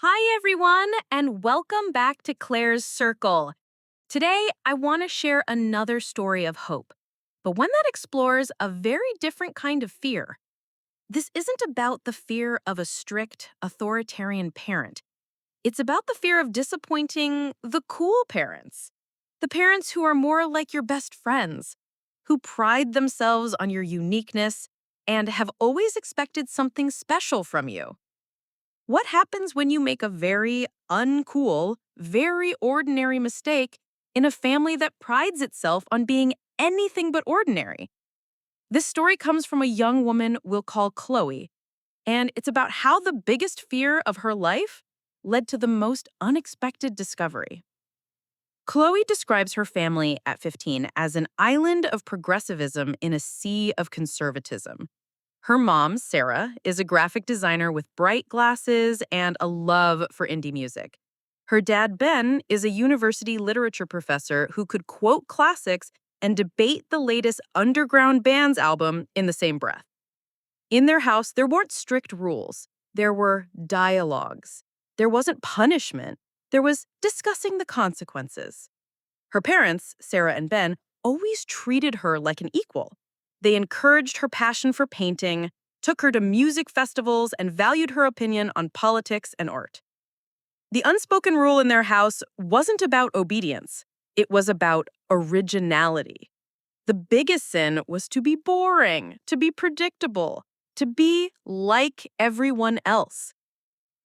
Hi, everyone, and welcome back to Claire's Circle. Today, I want to share another story of hope, but one that explores a very different kind of fear. This isn't about the fear of a strict, authoritarian parent. It's about the fear of disappointing the cool parents, the parents who are more like your best friends, who pride themselves on your uniqueness and have always expected something special from you. What happens when you make a very uncool, very ordinary mistake in a family that prides itself on being anything but ordinary? This story comes from a young woman we'll call Chloe, and it's about how the biggest fear of her life led to the most unexpected discovery. Chloe describes her family at 15 as an island of progressivism in a sea of conservatism. Her mom, Sarah, is a graphic designer with bright glasses and a love for indie music. Her dad, Ben, is a university literature professor who could quote classics and debate the latest underground band's album in the same breath. In their house, there weren't strict rules. There were dialogues. There wasn't punishment. There was discussing the consequences. Her parents, Sarah and Ben, always treated her like an equal. They encouraged her passion for painting, took her to music festivals, and valued her opinion on politics and art. The unspoken rule in their house wasn't about obedience, it was about originality. The biggest sin was to be boring, to be predictable, to be like everyone else.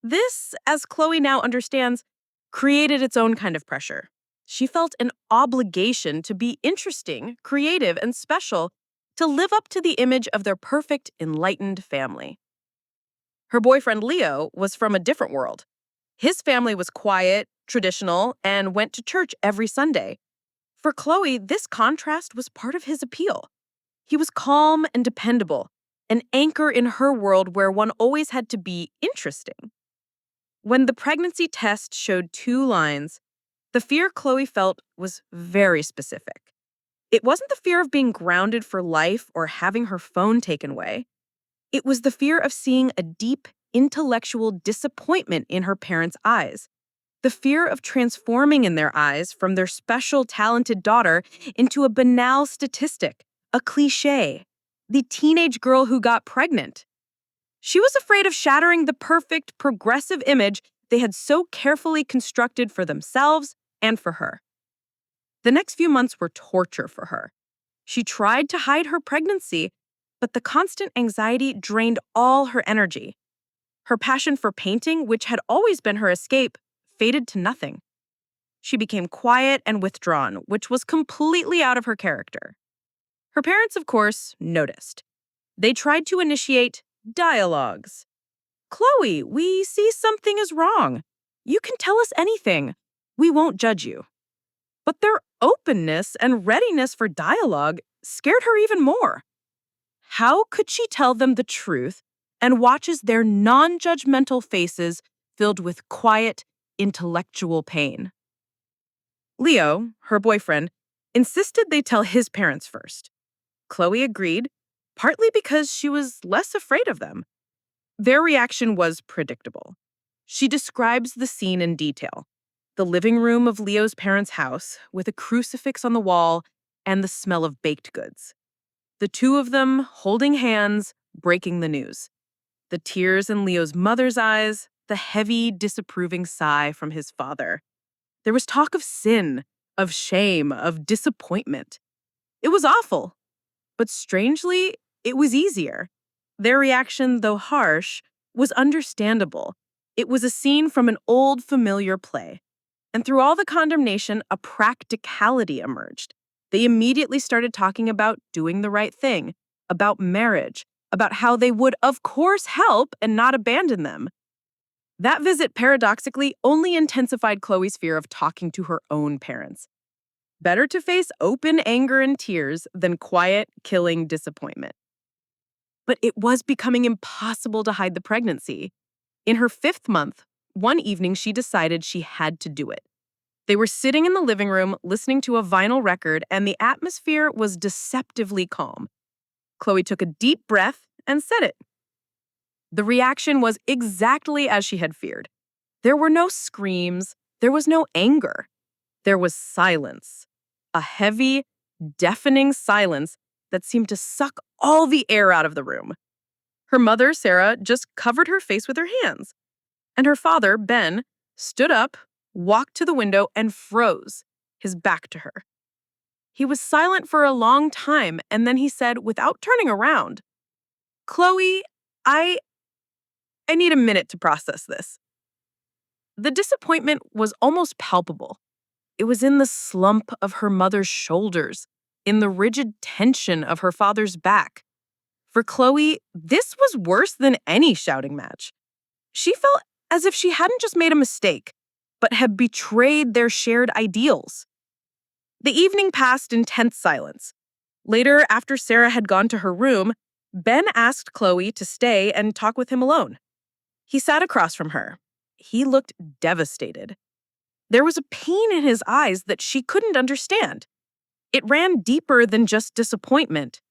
This, as Chloe now understands, created its own kind of pressure. She felt an obligation to be interesting, creative, and special, to live up to the image of their perfect, enlightened family. Her boyfriend Leo was from a different world. His family was quiet, traditional, and went to church every Sunday. For Chloe, this contrast was part of his appeal. He was calm and dependable, an anchor in her world where one always had to be interesting. When the pregnancy test showed two lines, the fear Chloe felt was very specific. It wasn't the fear of being grounded for life or having her phone taken away. It was the fear of seeing a deep, intellectual disappointment in her parents' eyes. The fear of transforming in their eyes from their special, talented daughter into a banal statistic, a cliche, the teenage girl who got pregnant. She was afraid of shattering the perfect, progressive image they had so carefully constructed for themselves and for her. The next few months were torture for her. She tried to hide her pregnancy, but the constant anxiety drained all her energy. Her passion for painting, which had always been her escape, faded to nothing. She became quiet and withdrawn, which was completely out of her character. Her parents, of course, noticed. They tried to initiate dialogues. Chloe, we see something is wrong. You can tell us anything. We won't judge you. But their openness and readiness for dialogue scared her even more. How could she tell them the truth and watch as their non judgmental faces filled with quiet, intellectual pain? Leo, her boyfriend, insisted they tell his parents first. Chloe agreed, partly because she was less afraid of them. Their reaction was predictable. She describes the scene in detail. The living room of Leo's parents' house, with a crucifix on the wall and the smell of baked goods. The two of them holding hands, breaking the news. The tears in Leo's mother's eyes, the heavy, disapproving sigh from his father. There was talk of sin, of shame, of disappointment. It was awful, but strangely, it was easier. Their reaction, though harsh, was understandable. It was a scene from an old, familiar play. And through all the condemnation, a practicality emerged. They immediately started talking about doing the right thing, about marriage, about how they would, of course, help and not abandon them. That visit, paradoxically, only intensified Chloe's fear of talking to her own parents. Better to face open anger and tears than quiet, killing disappointment. But it was becoming impossible to hide the pregnancy. In her 5th month, one evening she decided she had to do it. They were sitting in the living room listening to a vinyl record, and the atmosphere was deceptively calm. Chloe took a deep breath and said it. The reaction was exactly as she had feared. There were no screams, there was no anger. There was silence. A heavy, deafening silence that seemed to suck all the air out of the room. Her mother, Sarah, just covered her face with her hands. And her father, Ben, stood up, walked to the window, and froze, his back to her. He was silent for a long time, and then he said, without turning around, "Chloe, I need a minute to process this." The disappointment was almost palpable. It was in the slump of her mother's shoulders, in the rigid tension of her father's back. For Chloe, this was worse than any shouting match. She felt as if she hadn't just made a mistake, but had betrayed their shared ideals. The evening passed in tense silence. Later, after Sarah had gone to her room, Ben asked Chloe to stay and talk with him alone. He sat across from her. He looked devastated. There was a pain in his eyes that she couldn't understand. It ran deeper than just disappointment.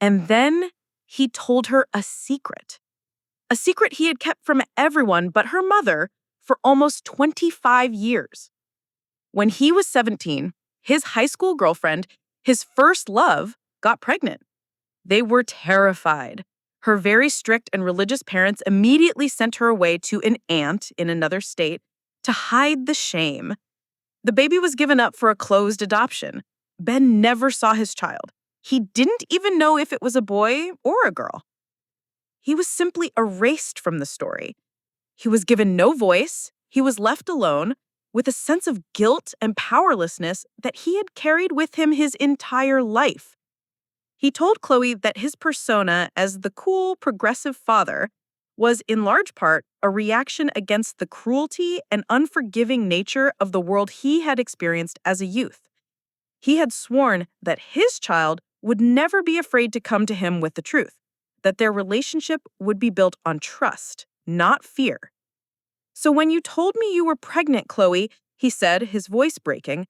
And then he told her a secret he had kept from everyone but her mother for almost 25 years. When he was 17, his high school girlfriend, his first love, got pregnant. They were terrified. Her very strict and religious parents immediately sent her away to an aunt in another state to hide the shame. The baby was given up for a closed adoption. Ben never saw his child. He didn't even know if it was a boy or a girl. He was simply erased from the story. He was given no voice. He was left alone with a sense of guilt and powerlessness that he had carried with him his entire life. He told Chloe that his persona as the cool, progressive father was in large part a reaction against the cruelty and unforgiving nature of the world he had experienced as a youth. He had sworn that his child would never be afraid to come to him with the truth, that their relationship would be built on trust, not fear. "So when you told me you were pregnant, Chloe," he said, his voice breaking,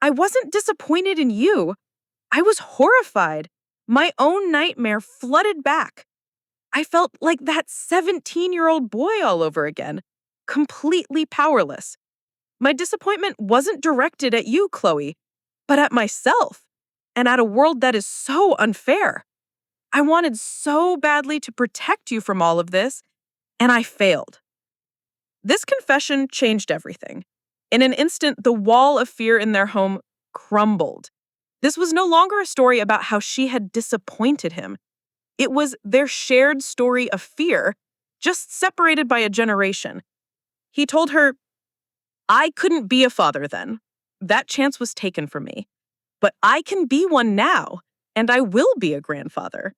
"I wasn't disappointed in you. I was horrified. My own nightmare flooded back. I felt like that 17-year-old boy all over again, completely powerless. My disappointment wasn't directed at you, Chloe, but at myself, and at a world that is so unfair. I wanted so badly to protect you from all of this, and I failed." This confession changed everything. In an instant, the wall of fear in their home crumbled. This was no longer a story about how she had disappointed him. It was their shared story of fear, just separated by a generation. He told her, "I couldn't be a father then. That chance was taken from me. But I can be one now, and I will be a grandfather.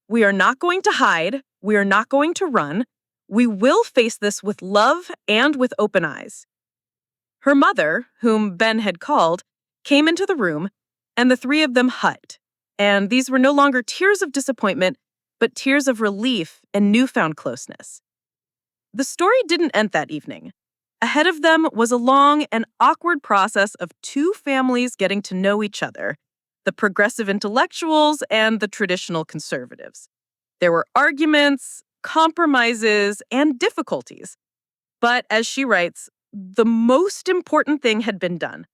We are not going to hide. We are not going to run. We will face this with love and with open eyes." Her mother, whom Ben had called, came into the room, and the three of them hugged. And these were no longer tears of disappointment, but tears of relief and newfound closeness. The story didn't end that evening. Ahead of them was a long and awkward process of two families getting to know each other, the progressive intellectuals and the traditional conservatives. There were arguments, compromises, and difficulties. But as she writes, the most important thing had been done.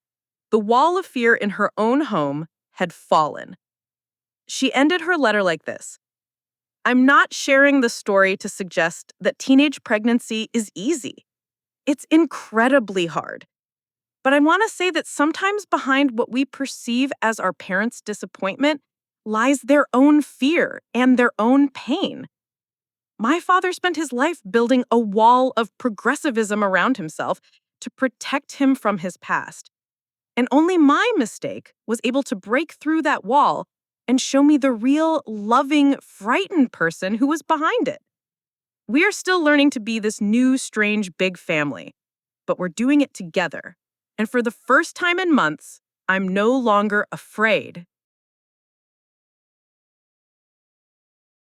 The wall of fear in her own home had fallen. She ended her letter like this: "I'm not sharing the story to suggest that teenage pregnancy is easy. It's incredibly hard. But I want to say that sometimes behind what we perceive as our parents' disappointment lies their own fear and their own pain. My father spent his life building a wall of progressivism around himself to protect him from his past. And only my mistake was able to break through that wall and show me the real, loving, frightened person who was behind it. We are still learning to be this new, strange, big family, but we're doing it together. And for the first time in months, I'm no longer afraid